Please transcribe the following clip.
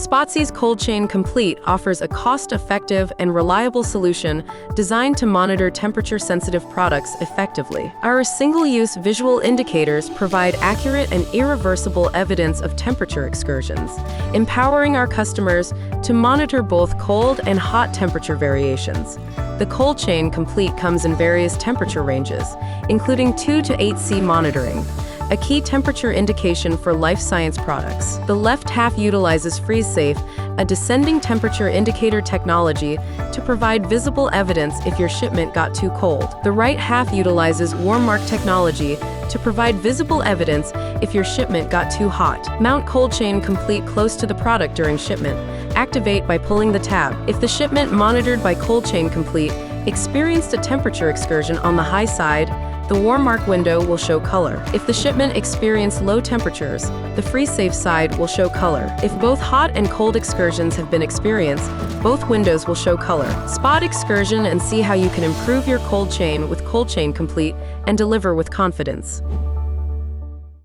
SpotSee's ColdChain Complete offers a cost-effective and reliable solution designed to monitor temperature-sensitive products effectively. Our single-use visual indicators provide accurate and irreversible evidence of temperature excursions, empowering our customers to monitor both cold and hot temperature variations. The ColdChain Complete comes in various temperature ranges, including 2 to 8°C monitoring, a key temperature indication for life science products. The left half utilizes FreezeSafe, a descending temperature indicator technology to provide visible evidence if your shipment got too cold. The right half utilizes WarmMark technology to provide visible evidence if your shipment got too hot. Mount ColdChain Complete close to the product during shipment. Activate by pulling the tab. If the shipment monitored by ColdChain Complete experienced a temperature excursion on the high side, the WarmMark window will show color. If the shipment experienced low temperatures, the FreezeSafe side will show color. If both hot and cold excursions have been experienced, both windows will show color. Spot excursion and see how you can improve your cold chain with ColdChain Complete and deliver with confidence.